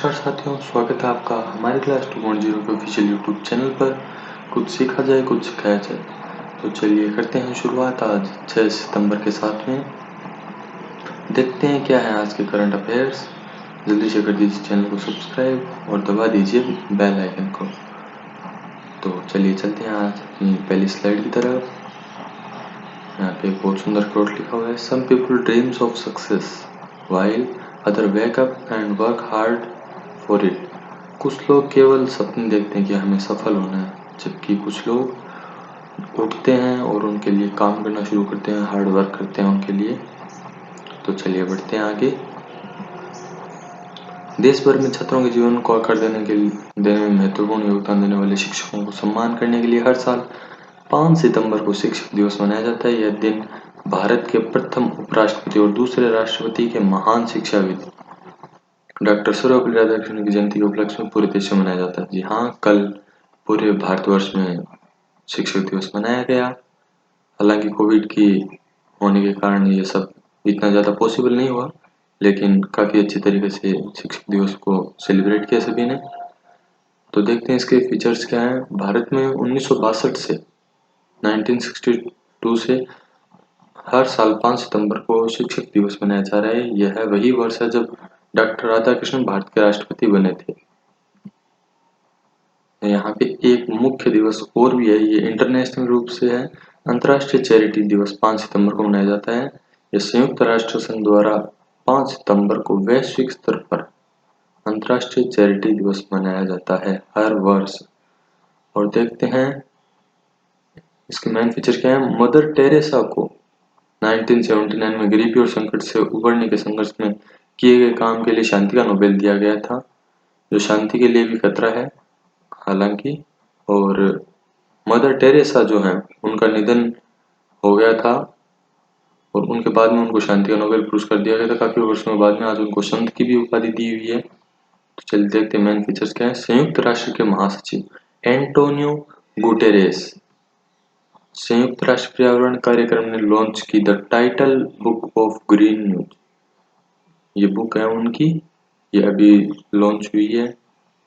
नमस्कार साथियों, स्वागत है आपका हमारे क्लास 2.0 के ऑफिशियल यूट्यूब चैनल पर। कुछ सीखा जाए, कुछ सिखाया जाए। तो चलिए करते हैं शुरुआत आज 6 सितंबर के साथ में। देखते हैं क्या है आज के करंट अफेयर्स। जल्दी से कर दीजिए चैनल को सब्सक्राइब और दबा दीजिए बेल आइकन को। तो चलिए चलते हैं आज अपनी पहली स्लाइड की तरफ। यहाँ पे एक बहुत सुंदर कोट लिखा हुआ है, some people dreams of success while other wake up and work hard for it. कुछ लोग केवल सपने देखते हैं कि हमें सफल होना है, जबकि कुछ लोग उठते हैं और उनके लिए काम करना शुरू करते हैं, हार्ड वर्क करते हैं उनके लिए। तो चलिए बढ़ते हैं आगे। देश भर में छात्रों के जीवन को आकार देने में महत्वपूर्ण योगदान देने वाले शिक्षकों को सम्मान करने के लिए हर साल 5 सितंबर को शिक्षक दिवस मनाया जाता है। यह दिन भारत के प्रथम उपराष्ट्रपति और दूसरे राष्ट्रपति के महान शिक्षाविद डॉक्टर सर्वपल्ली राधाकृष्णन की जयंती के उपलक्ष्य में पूरे देश में मनाया जाता है। जी हाँ, कल पूरे भारतवर्ष में शिक्षक दिवस मनाया गया। हालांकि कोविड की होने के कारण ये सब इतना ज़्यादा पॉसिबल नहीं हुआ, लेकिन काफ़ी अच्छी तरीके से शिक्षक दिवस को सेलिब्रेट किया सभी ने। तो देखते हैं इसके फीचर्स क्या हैं। भारत में 1962 से 1962 से हर साल 5 सितंबर को शिक्षक दिवस मनाया जा रहा है। यह वही वर्ष है जब डॉक्टर राधाकृष्णन भारत के राष्ट्रपति बने थे। यहाँ पे एक मुख्य दिवस और भी है, ये इंटरनेशनल रूप से है। अंतर्राष्ट्रीय चैरिटी दिवस 5 सितंबर को मनाया जाता है। यह संयुक्त राष्ट्र संघ द्वारा 5 सितंबर को वैश्विक स्तर पर अंतर्राष्ट्रीय चैरिटी दिवस मनाया जाता है हर वर्ष। और देखते हैं इसके मेन फीचर क्या है। मदर टेरेसा को 1979 में गरीबी और संकट से उबरने के संघर्ष में किए गए काम के लिए शांति का नोबेल दिया गया था, जो शांति के लिए भी खतरा है हालांकि। और मदर टेरेसा जो है उनका निधन हो गया था और उनके बाद में उनको शांति का नोबेल पुरस्कार दिया गया था काफी वर्षों के बाद में। आज उनको संत की भी उपाधि दी हुई है। तो चलिए देखते हैं मेन फीचर्स क्या है। संयुक्त राष्ट्र के महासचिव एंटोनियो गुटेरेस संयुक्त राष्ट्र पर्यावरण कार्यक्रम ने लॉन्च की the title book of green news. ये बुक है उनकी, ये अभी लॉन्च हुई है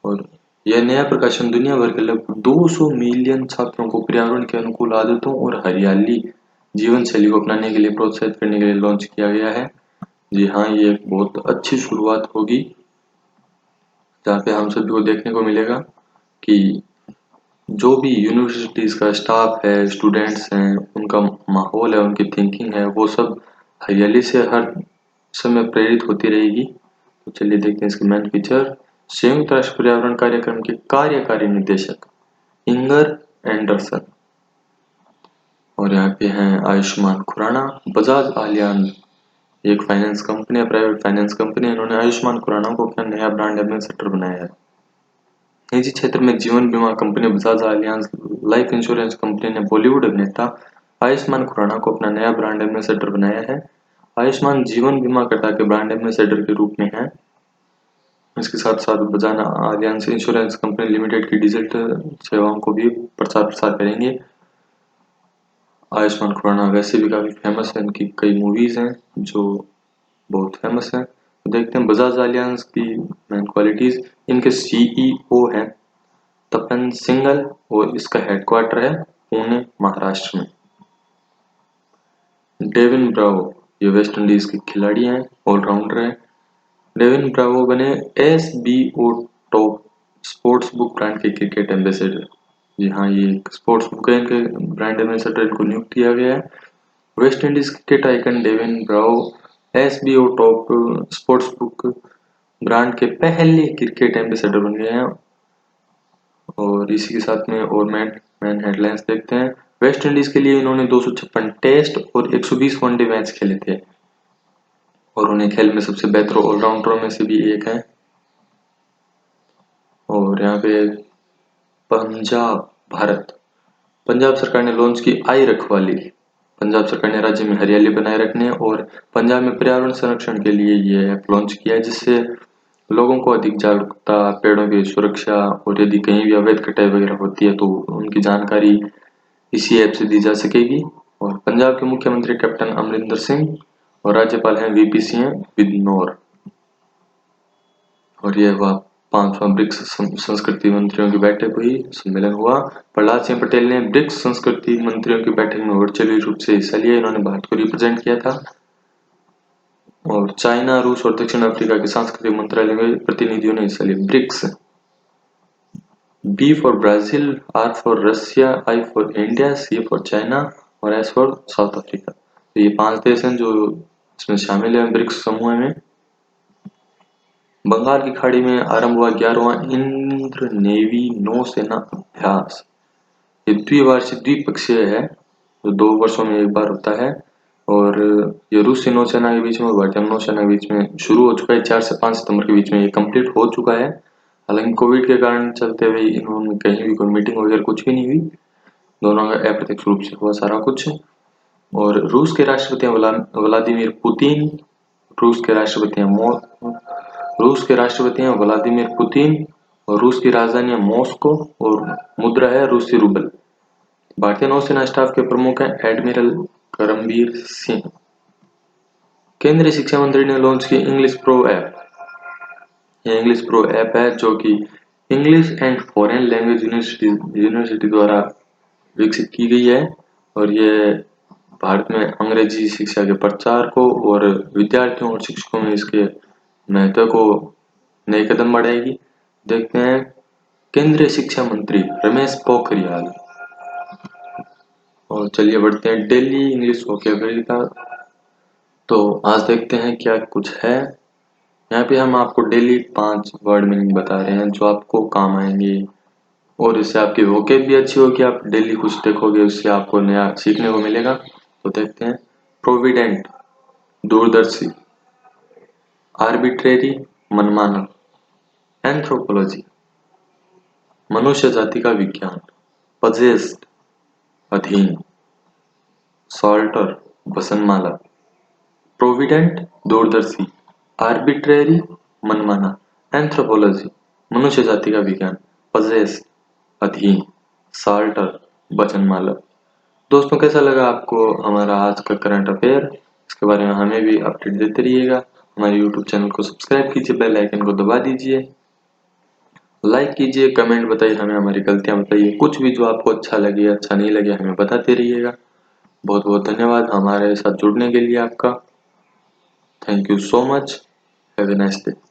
और यह नया प्रकाशन दुनिया भर के लगभग 200 मिलियन छात्रों को पर्यावरण के अनुकूल आदतों और हरियाली जीवन शैली को अपनाने के लिए प्रोत्साहित करने के लिए लॉन्च किया गया है। जी हाँ, ये एक बहुत अच्छी शुरुआत होगी जहाँ पे हम सभी को देखने को मिलेगा कि जो भी यूनिवर्सिटीज का स्टाफ है, स्टूडेंट्स हैं, उनका माहौल है, उनकी थिंकिंग है, वो सब हरियाली से हर समय प्रेरित होती रहेगी। तो चलिए देखते हैं इसके मेन फीचर। संयुक्त राष्ट्र पर्यावरण कार्यक्रम के कार्यकारी निदेशक इंगर एंडरसन और यहाँ पे हैं आयुष्मान खुराना। बजाज आलियांज एक फाइनेंस कंपनी है, प्राइवेट फाइनेंस कंपनी है। इन्होंने आयुष्मान खुराना को अपना नया ब्रांड एम्बेसडर बनाया है। निजी क्षेत्र में जीवन बीमा company Bajaj Allianz life insurance company ने बॉलीवुड अभिनेता आयुष्मान खुराना को अपना नया ब्रांड एम्बेसडर बनाया है। आयुष्मान जीवन बीमा कटा के ब्रांड एम्बेसडर के रूप में है। इसके साथ साथ Bajaj Allianz insurance company limited की डिजिटल सेवाओं को भी प्रसार करेंगे। आयुष्मान खुराना वैसे भी काफी फेमस है, इनकी कई मूवीज हैं जो बहुत फेमस हैं। तो देखते हैं बजाज आलियांज की मेन क्वालिटीज। इनके सीईओ हैं तपन सिंघल और इसका हेडक्वार्टर है पुणे महाराष्ट्र में। डेविन ब्रावो ये वेस्ट इंडीज के खिलाड़ी हैं, ऑलराउंडर हैं। डेविन ब्रावो बने SBO top sports book brand के क्रिकेट एम्बेसडर। जी हाँ, ये एक स्पोर्ट्स बुक है, इनके ब्रांड एम्बेसडर इनको नियुक्त किया गया है। West Indies cricket icon Devin Bravo SBO top sports book brand के पहले क्रिकेट एम्बेसडर बन गए हैं। और इसी के साथ में और मैन हेडलाइंस देखते हैं। वेस्ट इंडीज के लिए इन्होंने 256 टेस्ट और 120 वनडे मैच खेले थे और उन्हें खेल में सबसे बेहतर ऑलराउंडरों में से भी एक है। और यहाँ पे पंजाब सरकार ने लॉन्च की आई रखवाली। पंजाब सरकार ने राज्य में हरियाली बनाए रखने और पंजाब में पर्यावरण संरक्षण के लिए ये ऐप लॉन्च किया है, जिससे लोगों को अधिक जागरूकता, पेड़ों की सुरक्षा और यदि कहीं भी अवैध कटाई वगैरह होती है तो उनकी जानकारी इसी ऐप से दी जा सकेगी। और पंजाब के मुख्यमंत्री कैप्टन अमरिंदर सिंह और राज्यपाल हैं वीपी सिंह बिदनौर। और यह हुआ 5वां ब्रिक्स संस्कृति मंत्रियों की बैठक हुई, सम्मेलन हुआ। प्रहलाद सिंह पटेल ने ब्रिक्स संस्कृति मंत्रियों की बैठक में वर्चुअली रूप से हिस्सा लिया। इन्होंने भारत को रिप्रेजेंट किया था। और चाइना, रूस और दक्षिण अफ्रीका के सांस्कृतिक मंत्रालय के प्रतिनिधियों ने हिस्सा लिया। BRICS, B for Brazil, R for Russia, I for India, C for China और S फॉर साउथ अफ्रीका। तो ये 5 देश हैं जो इसमें शामिल है ब्रिक्स समूह में। बंगाल की खाड़ी में आरंभ हुआ 11वां इंद्र नेवी नौसेना अभ्यास। ये द्विवार्षिक द्विपक्षीय है जो 2 वर्षों में एक बार होता है और ये रूसी नौसेना के बीच में और भारतीय नौसेना के बीच में शुरू हो चुका है। 4 से 5 सितंबर के बीच में ये कंप्लीट हो चुका है। हालांकि कोविड के कारण चलते हुए इन्होंने कहीं भी कोई मीटिंग वगैरह कुछ भी नहीं हुई, दोनों का अप्रत्यक्ष रूप से हुआ सारा कुछ। और रूस के राष्ट्रपति हैं व्लादिमीर पुतिन, रूस के राष्ट्रपति हैं व्लादिमीर पुतिन और रूस की राजधानी है मॉस्को और मुद्रा है रूसी रूबल। भारतीय नौसेना स्टाफ के प्रमुख हैं एडमिरल करमबीर सिंह। केंद्रीय शिक्षा मंत्री ने लॉन्च की इंग्लिश प्रो ऐप। ये इंग्लिश प्रो ऐप है जो कि English and foreign language university द्वारा विकसित की गई है और ये भारत में अंग्रेजी शिक्षा के प्रचार को और विद्यार्थियों और शिक्षकों में इसके महत्व को नए कदम बढ़ाएगी। देखते हैं केंद्रीय शिक्षा मंत्री रमेश पोखरियाल। और चलिए बढ़ते हैं डेली इंग्लिश वोकैबुलरी का। तो आज देखते हैं क्या कुछ है। यहाँ पे हम आपको डेली 5 वर्ड मीनिंग बता रहे हैं जो आपको काम आएंगे और इससे आपकी वोकैब भी अच्छी होगी। आप डेली कुछ देखोगे उससे आपको नया सीखने को मिलेगा। तो देखते हैं प्रोविडेंट, दूरदर्शी, आर्बिट्रेरी, मनमाना, एंथ्रोपोलॉजी, मनुष्य जाति का विज्ञान, पजेस्ड, अधीन, सॉल्टर, वसनमाला। प्रोविडेंट, दूरदर्शी, आर्बिट्रेरी, मनमाना, एंथ्रोपोलॉजी, मनुष्य जाति का विज्ञान, पजेस्ड, अधीन, सॉल्टर, वचनमाला। दोस्तों कैसा लगा आपको हमारा आज का करंट अफेयर? इसके बारे में हमें भी अपडेट देते रहिएगा। हमारे YouTube चैनल को सब्सक्राइब कीजिए, बेल आइकन को दबा दीजिए, लाइक कीजिए, कमेंट बताइए, हमें हमारी गलतियां बताइए, कुछ भी जो आपको अच्छा लगे अच्छा नहीं लगे हमें बताते रहिएगा। बहुत बहुत धन्यवाद हमारे साथ जुड़ने के लिए आपका। Thank you so much. Have a nice day.